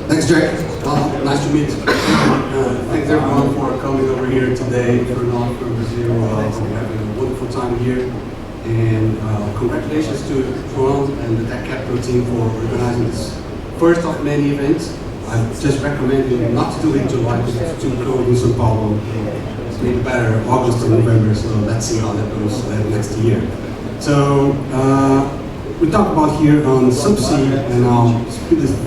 Thanks, Jack. Well, nice to meet you. Thanks everyone for coming over here today. If you're not from Brazil, we're having a wonderful time here. And congratulations to João and the Tech Capital team for organizing this first of many events. I just recommend you not to do it in July because it's too cold in São Paulo. It's maybe better August or November, so let's see how that goes next year. So we talk about here on subsea, and I'll speed this a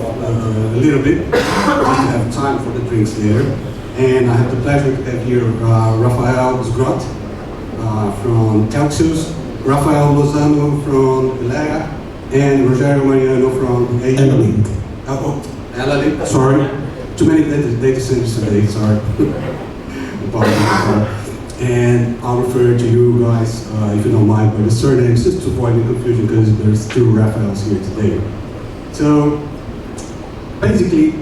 little bit. We have time for the drinks later. And I have the pleasure to have here Rafael Lozano from Telxius, Rafael Lozano from Ellalink, and Rogério Mariano from Ellalink. Ellalink, sorry. Too many data centers today, sorry. Apologies. And I'll refer to you guys, if you don't mind, by the surnames, just to avoid any confusion, because there's two Rafaels here today. So, basically,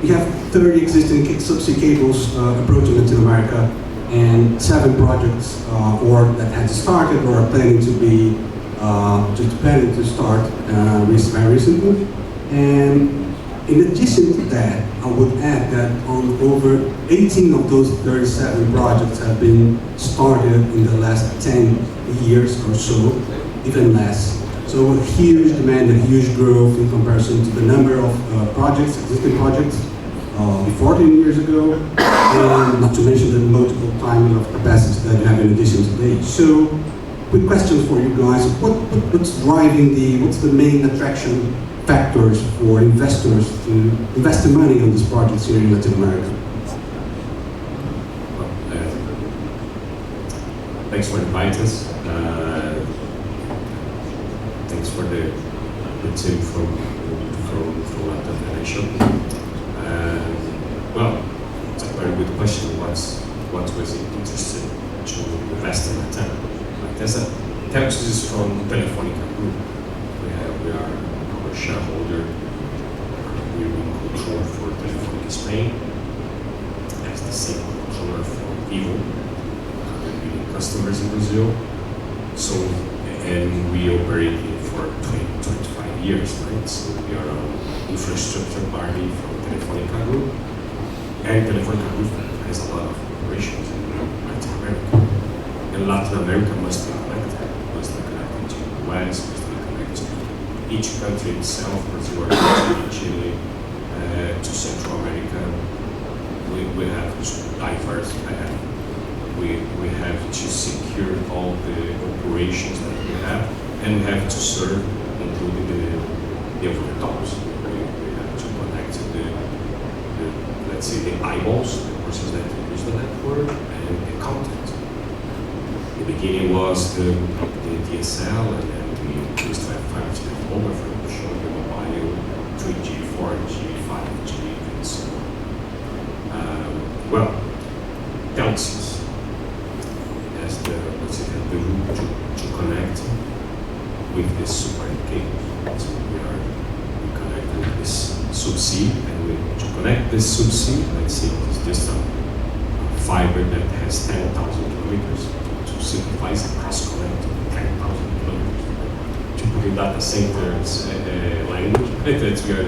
we have 30 existing subsea cables approaching Latin America, and 7 projects, or that had started or are planning to be, planning to start very recently. And in addition to that, I would add that on over 18 of those 37 projects have been started in the last 10 years or so, even less. So a huge demand and huge growth in comparison to the number of projects, existing projects, 14 years ago, and not to mention the multiple timing of capacity that we have in addition today. So, quick question for you guys: what's driving what's the main attraction factors for investors to invest their money on these projects here in Latin America? Thanks for inviting us. Thanks for the team from LATAM Financial. Well, it's a very good question. What was it interested to invest in LATAM? Like, Telxius is from Telefónica Group. We are our shareholder. We're in control for Telefónica Spain. As the same controller for Vivo. Customers in Brazil. So, and we operate for 25 years, right? So we are an infrastructure party from Telefónica Group. And Telefónica Group has a lot of operations in Latin America. And Latin America must be connected to the US, must be connected to each country itself, Brazil, Argentina, Chile, to Central America. We have to diverse. We have to secure all the operations that we have, and we have to serve, including the over-the-tops. We have to connect to let's say, the eyeballs, the persons that use the network, and the content. The beginning was the DSL, and then we used to have 5G over from showing the mobile, 3G, 4G, 5G, and so on. Well, Telxius as the route to connect with this super cable. So we connect with this subsea, and to connect this subsea, let's say it's just a fiber that has 10,000 kilometers. To simplify, it's a cross-connect 10,000 kilometers. To put in data centers language, that's we are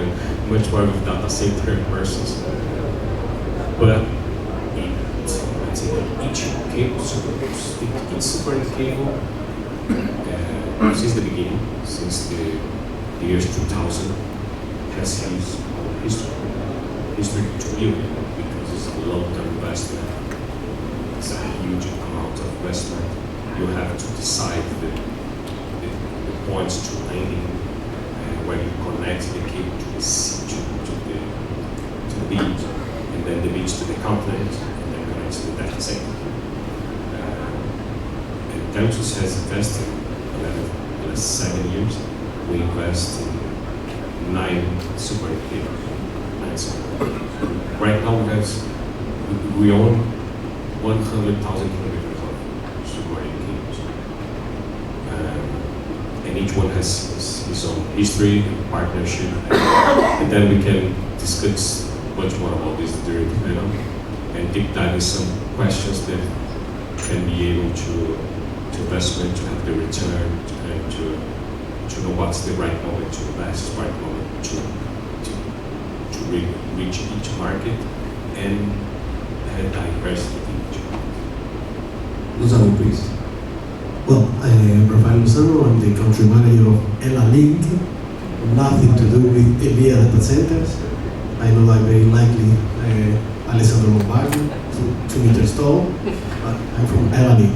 much more with data center persons. But each cable, each super cable, since the beginning, since the years 2000, has his own history to build it, because it's a long-term investment. It's a huge amount of investment. You have to decide the points to landing, where you connect the cable to the sea, to the beach, and then the beach to the continent, and then connect to the data center. And Telxius has invested in the last 7 years. We invest in 9 super cables. Right now we own 100,000 kilometers of submarine cables. And each one has his own history and partnership. And then we can discuss much more about this during the panel and deep dive in some questions that can be able to investment, to have the return, and to to know what's the right moment to invest, right moment to really reach each market and diversity in each market. Lozano, please. Well, I'm Rafael Lozano. I'm the country manager of Ellalink. Nothing to do with EMEA data centers. I know I'm very likely Alessandro Lombardi, 2 meters tall, but I'm from Ellalink.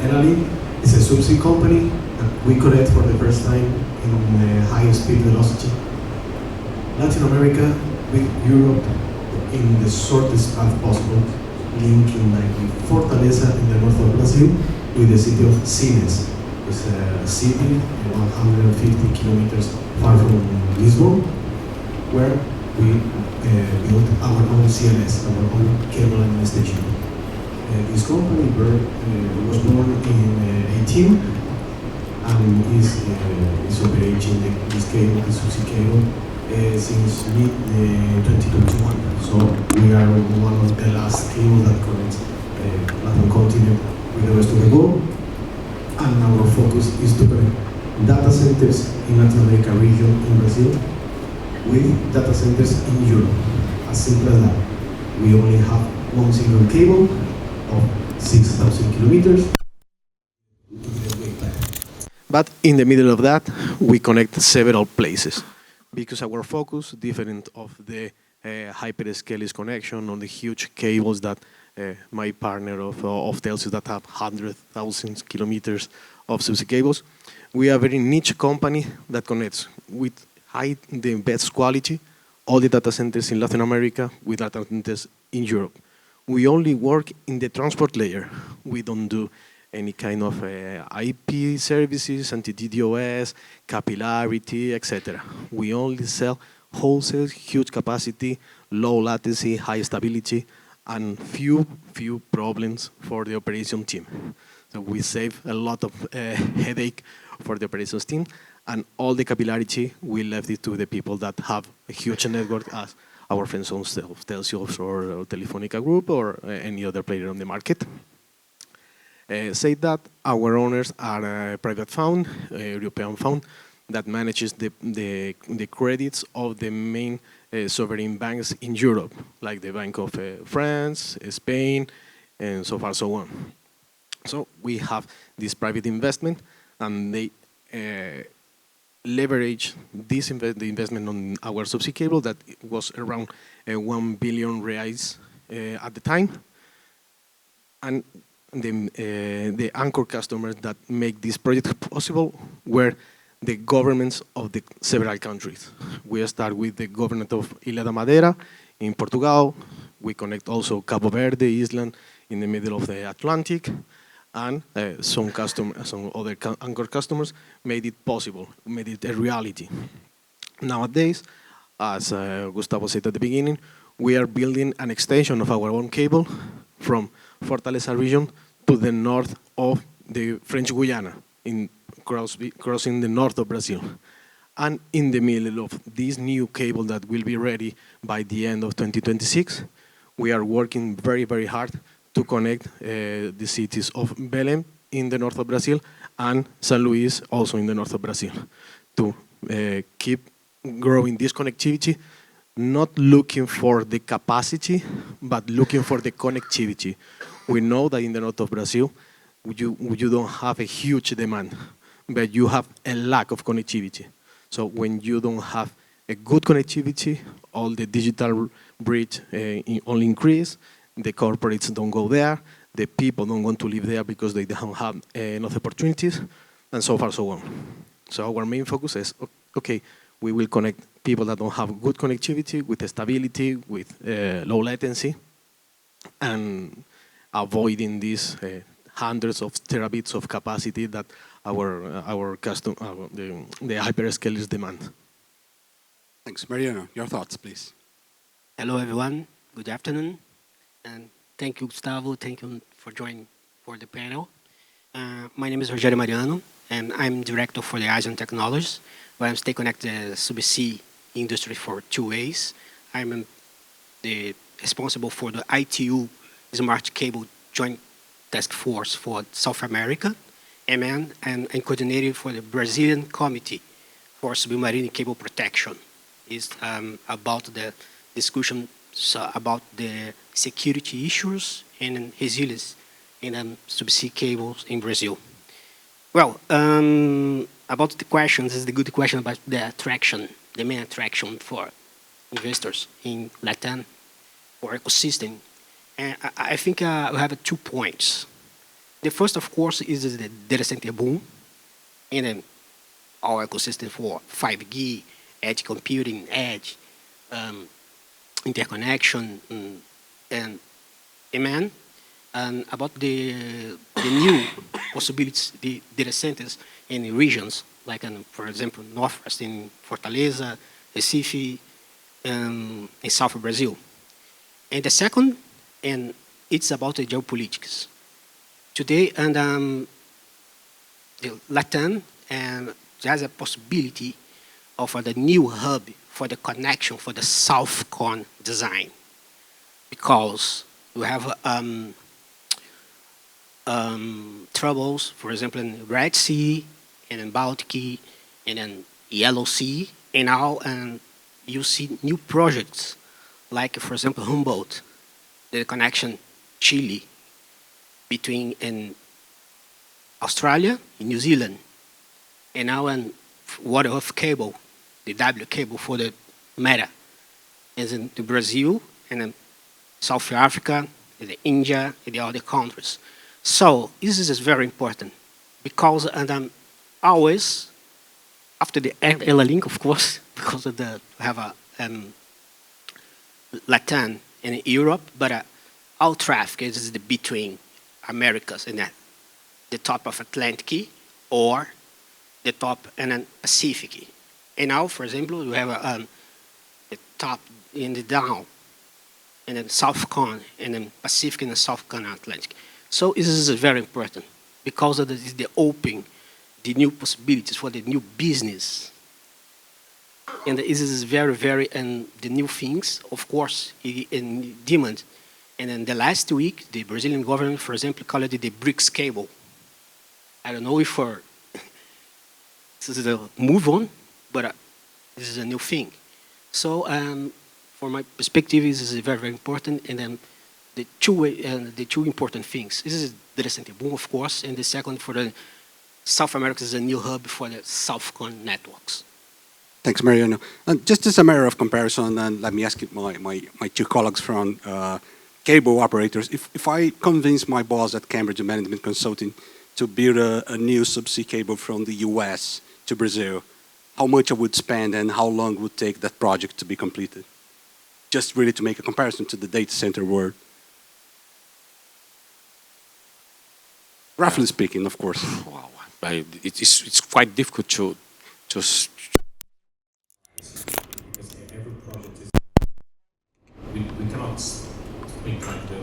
Ellalink is a subsea company that we connect for the first time in high speed velocity. Latin America with Europe in the shortest path possible, linking like with Fortaleza in the north of Brazil with the city of Sines. It's a city 150 kilometers far from Lisbon, where we built our own CLS, our own cable line station. This company was born in 18 and is operating this cable, the subsea cable, since mid 2021. So we are one of the last cables that connects Latin continent with the rest of the world. And our focus is to connect data centers in Latin America region in Brazil with data centers in Europe. As simple as that. We only have one single cable of 6,000 kilometers. But in the middle of that, we connect several places because our focus, different of the hyperscalers connection on the huge cables that my partner of tells you that have 100,000 kilometers of subsea cables. We are a very niche company that connects with the best quality all the data centers in Latin America with data centers in Europe. We only work in the transport layer. We don't do any kind of IP services, anti-DDoS, capillarity, etc. We only sell wholesale, huge capacity, low latency, high stability, and few problems for the operation team. So we save a lot of headache for the operations team, and all the capillarity, we left it to the people that have a huge network as our friends on Telxius or Telefonica Group or any other player on the market. Say that our owners are a private fund, a European fund, that manages the credits of the main sovereign banks in Europe, like the Bank of France, Spain, and so far so on. So we have this private investment, and they leverage the investment on our subsea cable that was around 1 billion reais at the time. And the anchor customers that make this project possible were the governments of the several countries. We start with the government of Ilha da Madeira in Portugal. We connect also Cabo Verde Island in the middle of the Atlantic, and some other anchor customers made it possible, made it a reality. Nowadays, as Gustavo said at the beginning, we are building an extension of our own cable from Fortaleza region to the north of the French Guiana, crossing the north of Brazil. And in the middle of this new cable that will be ready by the end of 2026, we are working very, very hard to connect the cities of Belém in the north of Brazil and San Luis also in the north of Brazil to keep growing this connectivity, not looking for the capacity, but looking for the connectivity. We know that in the north of Brazil, you don't have a huge demand, but you have a lack of connectivity. So when you don't have a good connectivity, all the digital bridge only increase, the corporates don't go there, the people don't want to live there because they don't have enough opportunities, and so far so on. So our main focus is, okay, we will connect people that don't have good connectivity with stability, with low latency, and avoiding these hundreds of terabits of capacity that the hyperscalers demand. Thanks. Mariano, your thoughts, please. Hello, everyone. Good afternoon. And thank you, Gustavo. Thank you for joining for the panel. My name is Rogério Mariano, and I'm director for the Asian Technologies, where I'm stay connected the subsea industry for 2 ways. I'm responsible for the ITU Smart Cable Joint Task Force for South America, MN, and coordinator for the Brazilian Committee for Submarine Cable Protection. Is about the discussion about the security issues and resilience in subsea cables in Brazil. Well, about the questions, this is the good question about the attraction, the main attraction for investors in LATAM or ecosystem. And I think we have 2 points. The first, of course, is the data center boom in our ecosystem for 5G, edge computing, edge, interconnection, and MN. And about the new possibilities, the data centers in regions, like, for example, Northwest in Fortaleza, Recife, in South Brazil. And the second, and it's about the geopolitics. Today, and the LATAM and there's a possibility of the new hub for the connection for the South Cone design, because we have troubles, for example, in Red Sea and in Baltic and in Yellow Sea, and now you see new projects like, for example, Humboldt, the connection Chile between in Australia and New Zealand, and now in water of cable, the W cable for the Meta, is in Brazil and in South Africa, and India, and the other countries. So this is very important because, and always after the Ellalink, of course, because of the have a LATAM in Europe, but all traffic is between Americas and the top of Atlantic or the top and then Pacific. And now, for example, we have the top and the down, and then South Cone, and then Pacific and the South Cone Atlantic. So this is very important because of the open, the new possibilities for the new business. And this is very, very, and the new things, of course, in demand. And then the last week, the Brazilian government, for example, called it the BRICS cable. I don't know if this is a move on, but this is a new thing. So for my perspective, this is very, very important. And then the two important things. This is the recent boom, of course, and the second for the South America is a new hub for the South Cone networks. Thanks, Mariano. And just as a matter of comparison, and let me ask my 2 colleagues from cable operators, if I convince my boss at Cambridge Management Consulting to build a new subsea cable from the US to Brazil, how much I would spend and how long would take that project to be completed? Just really to make a comparison to the data center world. Roughly speaking, of course. Wow, it's quite difficult to every project is. We cannot speak like the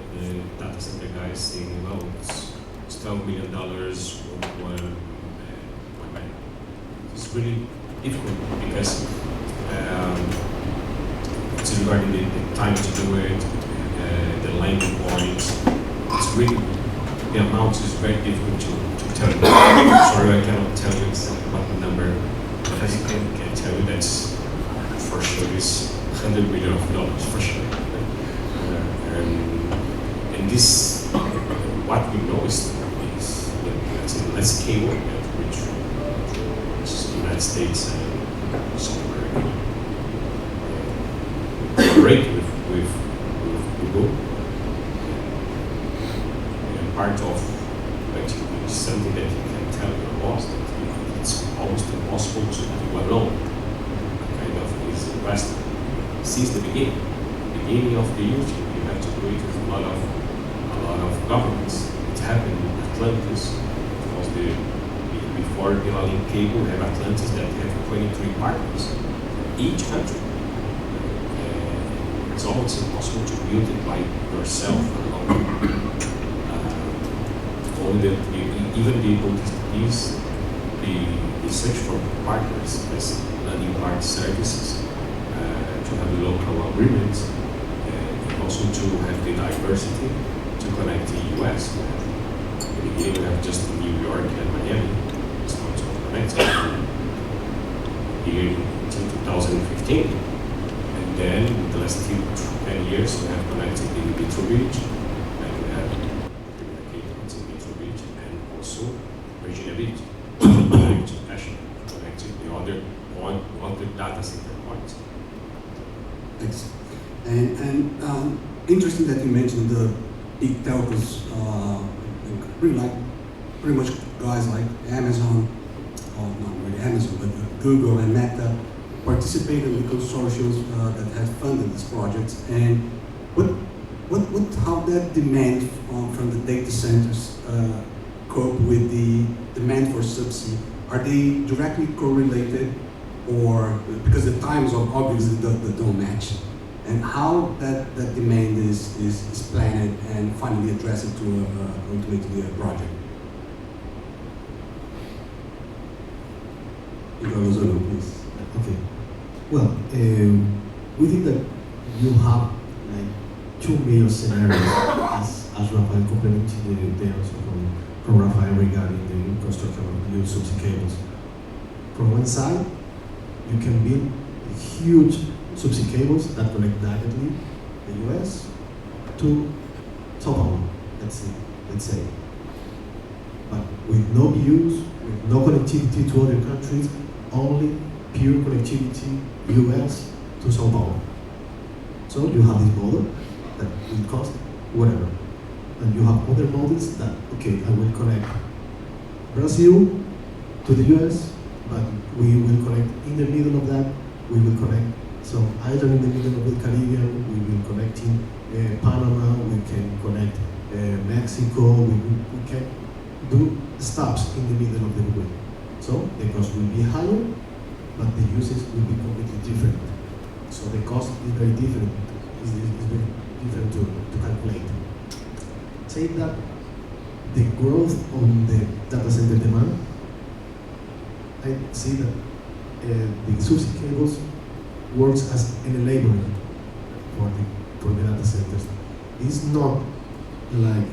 data center guys saying, well, it's $12 million, one bank. It's really difficult because it's regarding the time to do it, the landing point. It's really, the amount is very difficult to tell you. Sorry, I cannot tell you exactly what the number, but I can tell you that's for sure is $100 million for sure. And this, what we know is less cable which is the United States and South America. Collaborate with Google. And part of actually something that you can tell your boss that it's almost impossible to do alone. Kind of is investment since the beginning of the YouTube. You have to do it with a lot of governments. It happened in Atlantis. It was before the Ellalink cable, we have Atlantis that have 23 partners, each country. It's almost impossible to build it by yourself alone. Even the search for partners as landing part services to have local agreements and also to have the diversity to connect the US. In the beginning, we have just the New York and Miami. It's not so connected. Here until 2015. And then in the last 10 years we have connected in Vitro Beach, and we have communicated in Vitro Beach and also Virginia Beach. Connected the other data center points. Thanks. And interesting that you mentioned the big telcos, pretty much guys like Amazon, or not really Amazon, but Google and Meta participated in the consortiums that have funded these projects. And how that demand from the data centers cope with the demand for subsea? Are they directly correlated, or because the times obviously don't match? And how that demand is planned and finally addressed to ultimately a project? Lozano, please. Okay. Well, we think that you have like two major scenarios, as Rafael complemented the answer from Rafael regarding the construction of new subsea cables. From one side, you can build huge subsea cables that connect directly the US to São Paulo, let's say. But with no views, with no connectivity to other countries, only pure connectivity US to São Paulo. So you have this model that will cost whatever. And you have other models that, okay, I will connect Brazil to the US, but we will connect in the middle of that, we will connect some island in the middle of the Caribbean, we will connect in Panama, we can connect Mexico, we can do stops in the middle of the way. So the cost will be higher, but the uses will be completely different. So the cost is very different, is very different to calculate. Saying that, the growth on the data center demand, I see that the subsea cables works as an enabler for the data centers. It's not like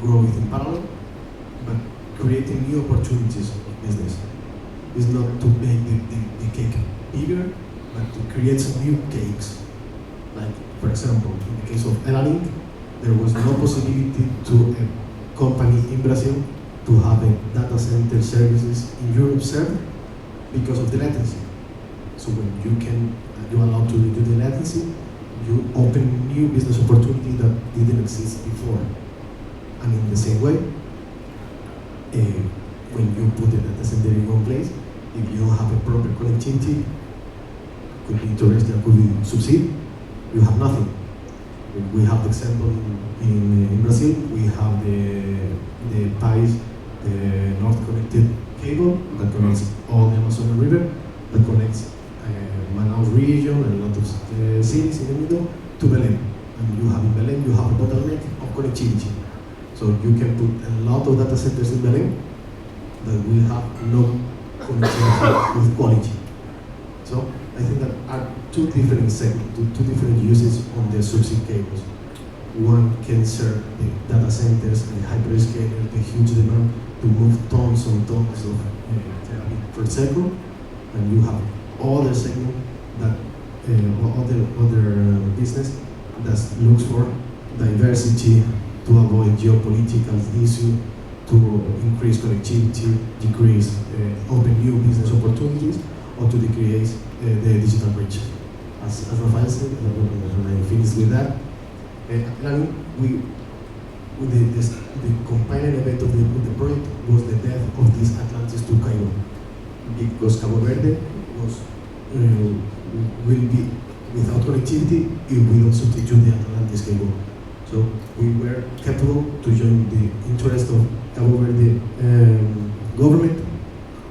growth in parallel, but creating new opportunities of business. It's not to make the cake bigger, but to create some new cakes. Like, for example, in the case of Ellalink, there was no possibility to a company in Brazil to have a data center services in Europe served because of the latency. So when you allow to do the latency, you open new business opportunity that didn't exist before. And in the same way, when you put a data center in one place, if you don't have a proper connectivity, could be terrestrial, could be subsea, you have nothing. We have the example in Brazil. We have the PAIS, the North Connected Cable that connects all the Amazon River, that connects Manaus region and a lot of cities in the middle to Belém. And you have in Belém, you have a bottleneck of connectivity. So you can put a lot of data centers in Belém that will have no connectivity with quality. So I think that are two different segments, two different uses on the subsea cables. One can serve the data centers and the hyperscalers, the huge demand to move tons and tons of terabit per second, and you have other segment that other business that looks for diversity to avoid geopolitical issue, to increase connectivity, decrease, open new business opportunities, or to decrease the digital reach. As Rafael said, when I finish with that, the compiling event of the project was the death of this Atlantis to Cairo, because Cabo Verde will be without connectivity if we don't substitute the Atlantis cable. So we were capable to join the interest of Cabo Verde government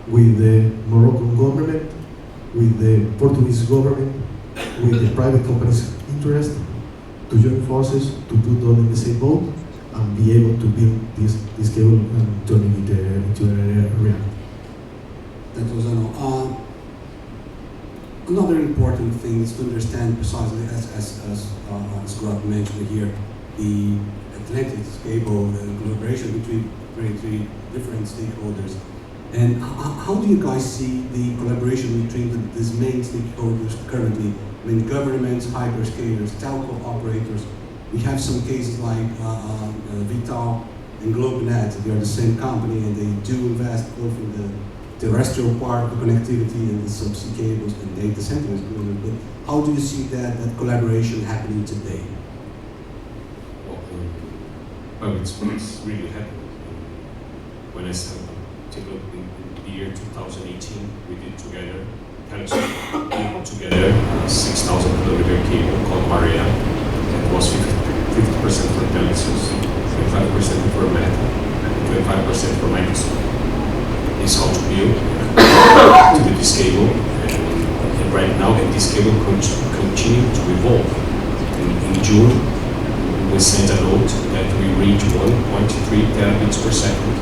with the Moroccan government, with the Portuguese government, with the private companies' interest, to join forces, to put all in the same boat, and be able to build this cable and turn it into a reality. Thank you, Lozano. Another important thing is to understand precisely, as Grant mentioned here, the Atlantic cable and collaboration between three different stakeholders. And how do you guys see the collaboration between these main stakeholders currently? I mean, governments, hyperscalers, telco operators. We have some cases like Vital and GlobeNet. They are the same company, and they do invest both in the terrestrial part of the connectivity and the subsea cables and data centers. But how do you see that collaboration happening today? Well, it's really happening. When I said, take a look in the year 2018, we did together, together a 6,000 kilometer cable called Maria. It was 50% for Telexus, 25% for Meta, 25% for Microsoft. Is how to build this cable, and right now, and this cable continue to evolve. In June, we sent a note that we reach 1.3 terabits per second.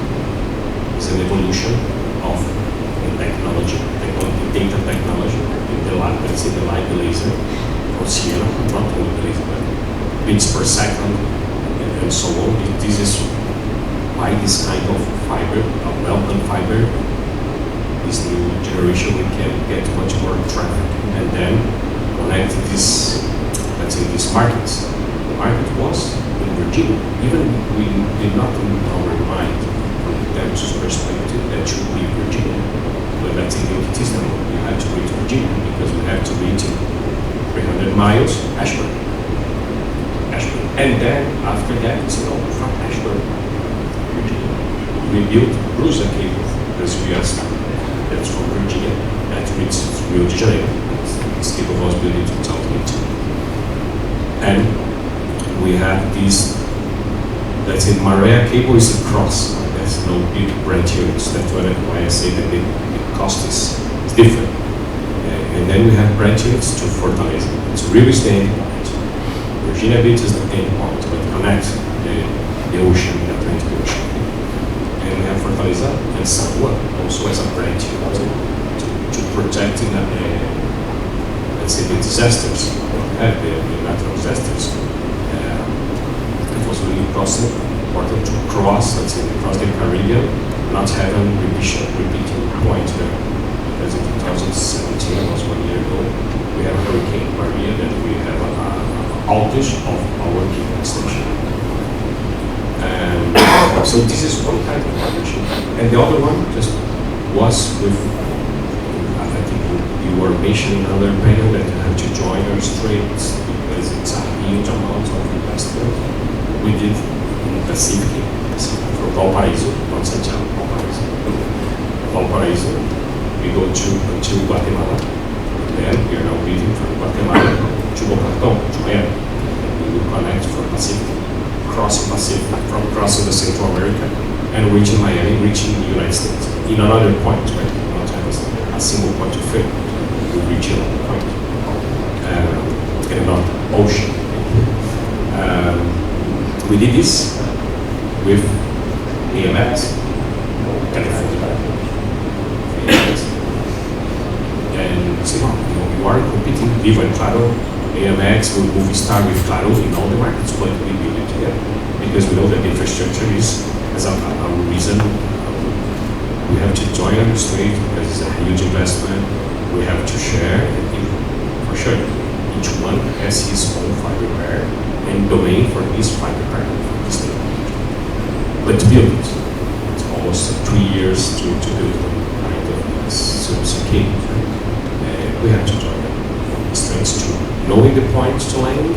It's an evolution of technology, data technology, the light, the laser, or Sierra, not only the laser, but bits per second, and so on. This is why this kind of fiber, well-done fiber, this new generation, we can get much more traffic, and then connect this, let's say, these markets. The market was in Virginia. Even we did not in our mind, from the Texas perspective, that should be Virginia. But let's say it is now. We have to reach Virginia because we have to reach 300 miles, Ashburn. And then after that, it's from Ashburn, Virginia. We built Brusa cable because we are that's from Virginia, that reaches Rio de Janeiro. This cable was built in 2018. And we have this, let's say, Maria cable is a cross. There's no big branch units. That's why I say that the cost is different. And then we have branch units to Fortaleza. It's really the end point. Virginia Beach is the end point, but connects the ocean, the Atlantic Ocean. And we have Fortaleza and San Juan also as a branch unit to protect let's say, the disasters. We have the natural disasters. It was really important to cross, let's say, across the Caribbean, not having repeating point there. Because in 2017, was 1 year ago, we had Hurricane Maria, that we have an outage of our cable station. So this is one kind of partnership. And the other one just was with, I think you were mentioning another panel that you have to join our straits because it's a huge amount of investment. We did in Pacific for Valparaiso, not Santiago, Valparaiso. Valparaiso, we go to Guatemala. Then we are now leaving from Guatemala to Boca Raton, to Miami. We will connect from Pacific, crossing Pacific, from crossing the Central America, and reaching Miami, reaching the United States. In another point, right? We not have a single point of failure. We reach another point. In another ocean. We did this with AMX, California. And so, you are competing, Vivo and Claro, AMX will move Star with Claro in all the markets, but we build it together. Because we know that the infrastructure is, as a reason, we have to join on the street because it's a huge investment. We have to share, and for sure, each one has his own fiber pair and domain for his fiber pair for this thing. But to build it, it's almost 3 years to build kind of subsea cables. We have to join them. Strengths to knowing the points to land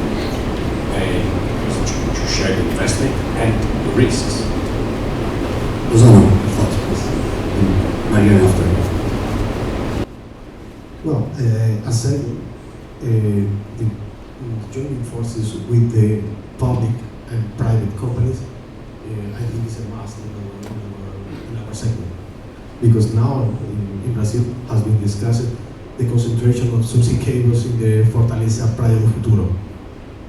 and to share the investment and the risks. Lozano, thoughts, please. Mariana after. Well, as said, the joining forces with the public and private companies, I think is a must in our segment. Because now in Brazil has been discussed the concentration of subsea cables in the Fortaleza Praia do Futuro,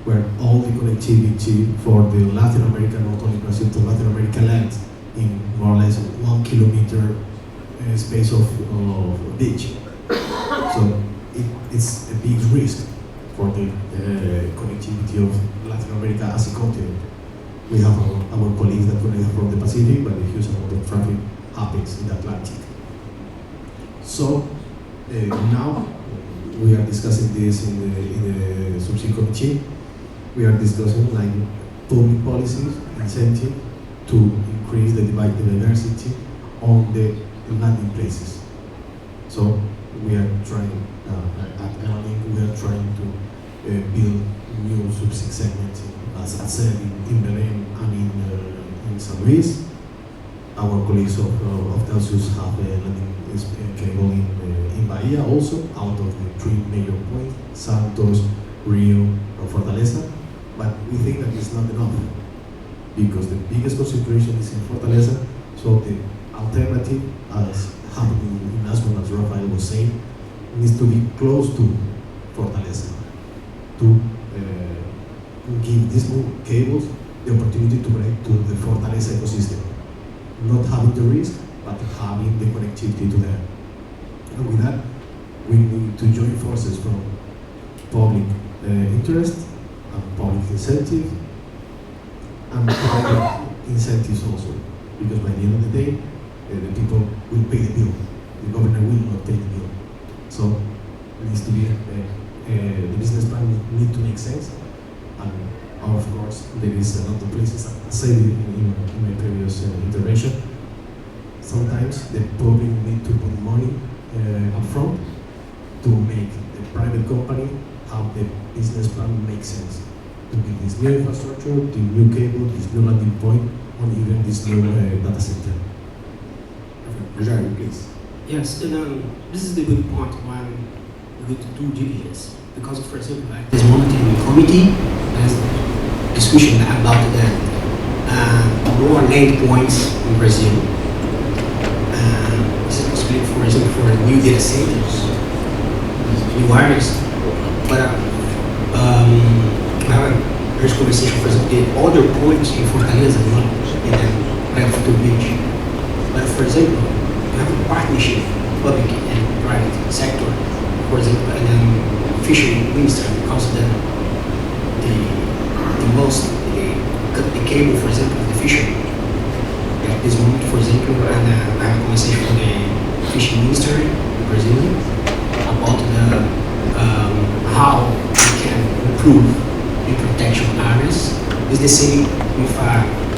where all the connectivity for the Latin America, not only Brazil to Latin America, lands in more or less 1 kilometer space of beach. So it's a big risk for the connectivity of Latin America as a continent. We have our colleagues that connect from the Pacific, but a huge amount of traffic happens in the Atlantic. So now we are discussing this in the subsea committee. We are discussing like public policies, incentive to increase the diversity on the landing places. So we are trying at Ellalink, we are trying to build new subsea segments, as I said, in Belém and in San Luis. Our colleagues of Telsus have a landing cable in Bahia also, out of the three major points, Santos, Rio, and Fortaleza. But we think that it's not enough, because the biggest concentration is in Fortaleza, so the alternative, as happening in Aswan, as Rafael was saying, needs to be close to Fortaleza, to give these new cables the opportunity to connect to the Fortaleza ecosystem. Not having the risk, but having the connectivity to there. And with that, we need to join forces from public interest and public incentive and private incentives also. Because by the end of the day, the people will pay the bill. The government will not pay the bill. So it needs to be the business plan need to make sense. And of course, there is a lot of places, I said in my previous intervention, sometimes the public need to put money up front to make the private company have the business plan make sense. To build this new infrastructure, the new cable, this new landing point, or even this new data center. Rajan, please. Yes, and this is the good point when we go to due diligence. Because, for example, at this moment in the committee, there's discussion about the more land points in Brazil. This is possible, for example, for new data centers, new areas. But there's conversation, for example, the other points in Fortaleza, and then Prefeito Beach. But for example, we have a partnership, public and private sector, for example, and then fishery minister, because the cable, for example, the fishery. At this moment, for example, and I have a conversation with the fishing minister in Brazil about how we can improve the protection areas. It's the same with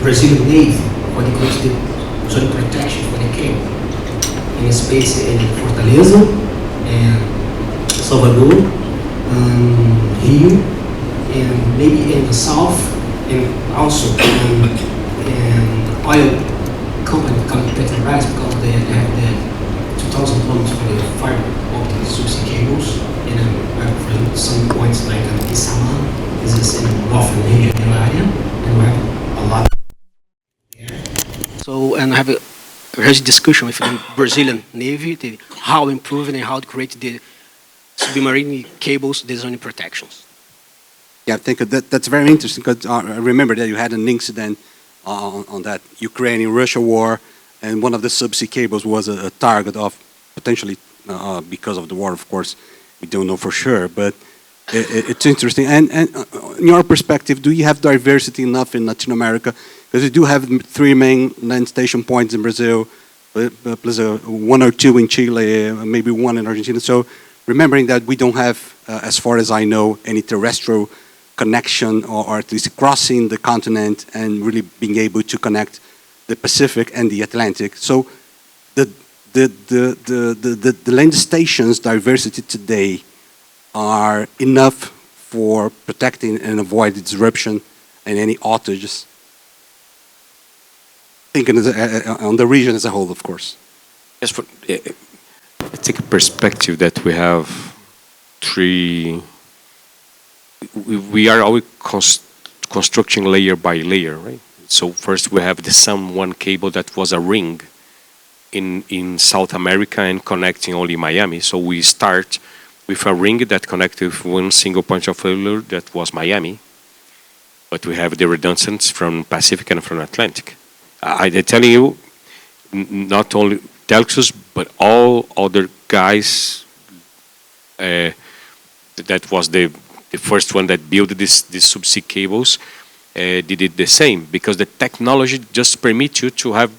Brazilian Navy when it comes to the protection for the cable. In space in Fortaleza and Salvador, Rio, and maybe in the south, and also oil company called Petrobras, because they have the 2,000 kilometers for the fiber optic subsea cables, and some points like Isama, this is in northern region area, and we have a lot. So, and I have a discussion with the Brazilian Navy, how improving and how to create the submarine cables design protections. Yeah, I think that's very interesting, because I remember that you had an incident on that Ukraine-Russia war, and one of the subsea cables was a target of potentially, because of the war, of course, we don't know for sure, but it's interesting. And in your perspective, do you have diversity enough in Latin America? Because you do have 3 main land station points in Brazil, plus 1 or 2 in Chile, maybe 1 in Argentina. So remembering that we don't have, as far as I know, any terrestrial connection, or at least crossing the continent and really being able to connect the Pacific and the Atlantic. So the land stations diversity today are enough for protecting and avoid disruption and any outages, thinking on the region as a whole, of course. Yes, I take a perspective that we have 3. We are always constructing layer by layer, right? So first we have the Sun 1 cable that was a ring in South America and connecting only Miami. So we start with a ring that connected with one single point of failure that was Miami. But we have the redundancy from Pacific and from Atlantic. I'm telling you, not only Telxus, but all other guys, that was the first one that built these subsea cables. did it the same, because the technology just permits you to have,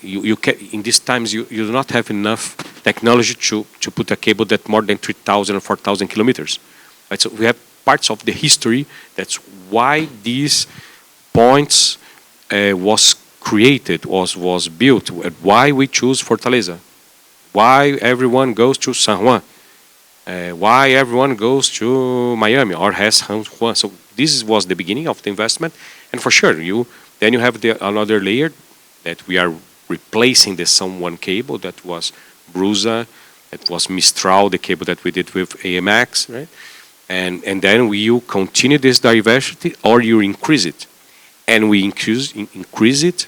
you can, in these times, you do not have enough technology to put a cable that more than 3,000 or 4,000 kilometers. Right? So we have parts of the history. That's why these points was created, was built, why we choose Fortaleza, why everyone goes to San Juan, why everyone goes to Miami or has San Juan. So this was the beginning of the investment, and for sure, then you have another layer that we are replacing the San Juan cable that was Brusa, that was Mistral, the cable that we did with AMX, right? And then you continue this diversity or you increase it, and we increase it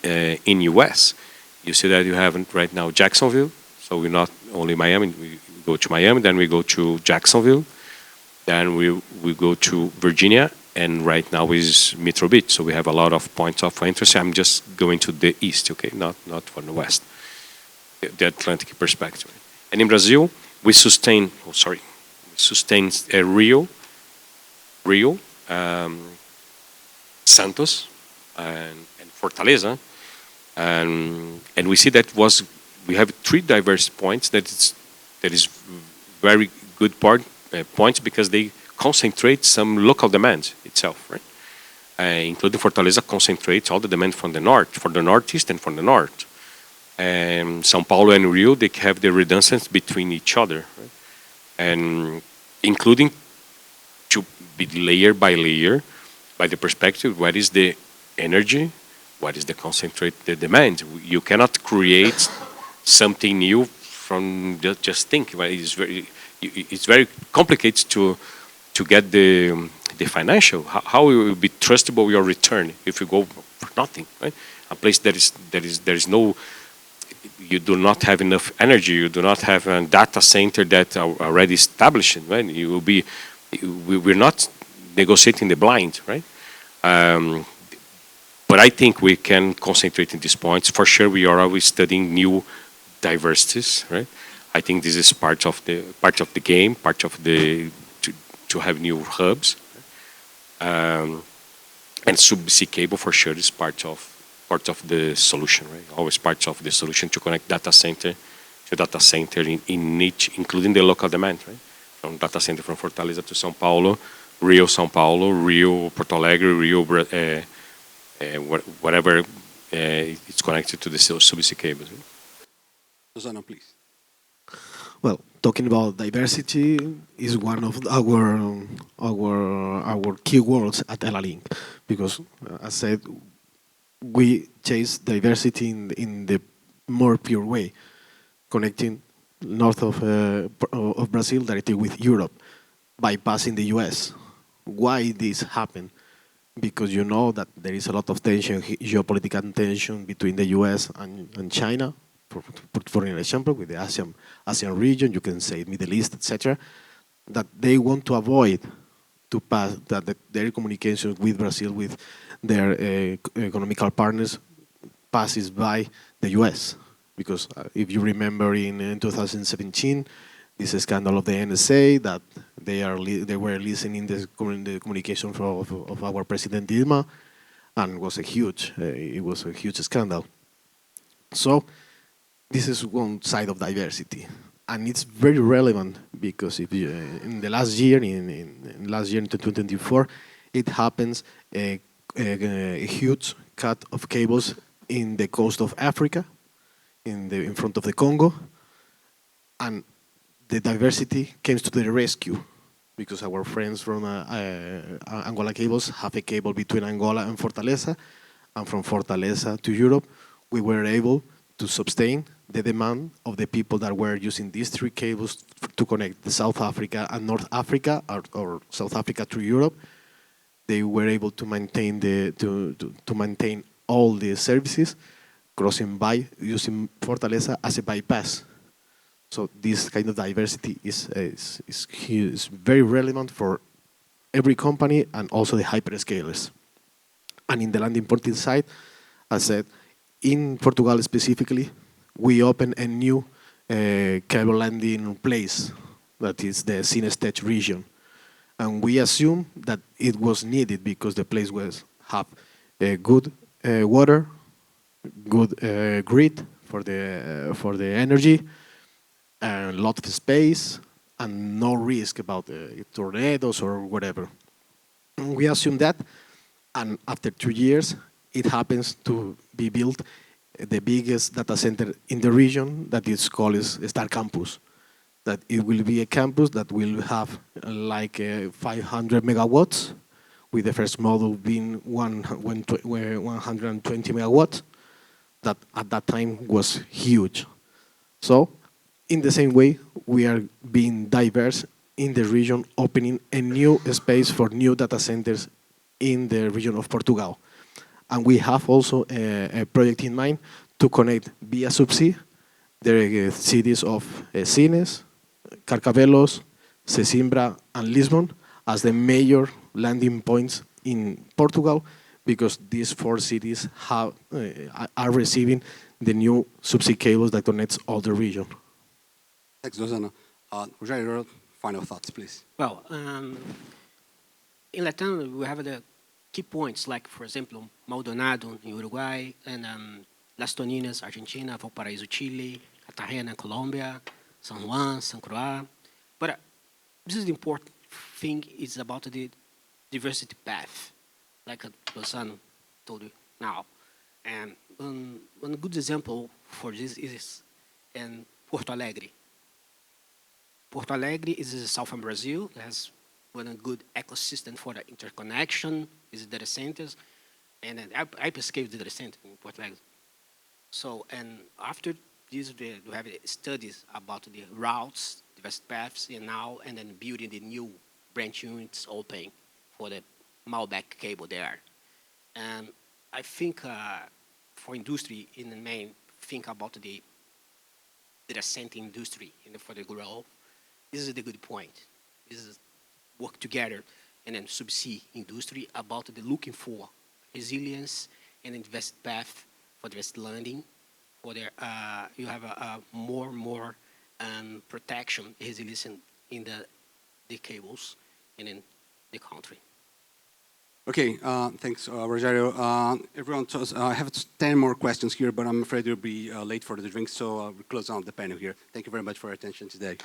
in US. You see that you have right now Jacksonville, so we're not only Miami. We go to Miami, then we go to Jacksonville, then we go to Virginia, and right now is Metro Beach. So we have a lot of points of interest. I'm just going to the east, okay, not from the west, the Atlantic perspective. And in Brazil, we sustain. Sustains Rio, Santos, and Fortaleza, and we see that we have 3 diverse points that is very good points because they concentrate some local demand itself, right? Including Fortaleza concentrates all the demand from the north, for the northeast and from the north. And São Paulo and Rio, they have the redundancy between each other, right? And including to be layer by layer, by the perspective, what is the energy, what is the concentrate, the demand. You cannot create something new from just think. Right? It's very complicated to get the financial. How it will be trustable your return if you go for nothing, right? A place that is no. You do not have enough energy. You do not have a data center that are already established, right? You will be. We're not negotiating the blind, right? But I think we can concentrate in these points. For sure, we are always studying new diversities, right? I think this is part of the game, part of the to have new hubs, and subsea cable for sure is part of the solution, right? Always part of the solution to connect data center to data center in niche, including the local demand, right? From data center from Fortaleza to São Paulo, Rio, Porto Alegre, Rio, whatever it's connected to the subsea cables. Right? Lozano, please. Well, talking about diversity is one of our key words at Ellalink, because as I said, we chase diversity in the more pure way, connecting north of Brazil directly with Europe, bypassing the US. Why this happened? Because you know that there is a lot of tension, geopolitical tension between the US and China, for example, with the ASEAN region, you can say Middle East, etc., that they want to avoid to pass their communication with Brazil, with their economical partners, passes by the US. Because if you remember in 2017, this scandal of the NSA, that they were listening the communication of our President Dilma, and it was a huge scandal. So this is one side of diversity, and it's very relevant because if you, in the last year, in 2024, it happens a huge cut of cables in the coast of Africa, in front of the Congo, and the diversity came to the rescue because our friends from Angola Cables have a cable between Angola and Fortaleza, and from Fortaleza to Europe, we were able to sustain the demand of the people that were using these 3 cables to connect the South Africa and North Africa, or South Africa to Europe. They were able to maintain to maintain all the services, crossing by using Fortaleza as a bypass. So this kind of diversity is very relevant for every company and also the hyperscalers. And in the landing porting side, as I said, in Portugal specifically, we opened a new cable landing place, that is the Sinestech region. And we assume that it was needed because the place was have good water, good grid for the energy, a lot of space, and no risk about tornadoes or whatever. We assume that, and after 2 years, it happens to be built the biggest data center in the region that is called Star Campus. That it will be a campus that will have like 500 megawatts, with the first model being 120 megawatts. That at that time was huge. So, in the same way, we are being diverse in the region, opening a new space for new data centers in the region of Portugal. And we have also a project in mind to connect via subsea the cities of Sines, Carcavelos, Sesimbra, and Lisbon as the major landing points in Portugal, because these 4 cities are receiving the new subsea cables that connects all the region. Thanks, Lozano. Rogério, final thoughts, please. Well, in LATAM, we have the key points, like, for example, Maldonado in Uruguay, and Las Toninas, Argentina, Valparaíso, Chile, Cartagena, Colombia, San Juan, San Croix. But this is the important thing, is about the diversity path, like Lozano told you now. And one good example for this is in Porto Alegre. Porto Alegre is in southern Brazil. It has one good ecosystem for the interconnection, is data centers, and then hyperscale data center in Porto Alegre. So, and after this, we have studies about the routes, the best paths, and then building the new branch units open for the Malbec cable there. And I think for industry in the main, think about the data center industry for the growth. This is the good point. This is work together, and then subsea industry about the looking for resilience and invest path for the best landing. For their, you have a more protection, resilience in the cables and in the country. Okay, thanks, Rogério. Everyone, I have 10 more questions here, but I'm afraid you'll be late for the drink, so we'll close down the panel here. Thank you very much for your attention today.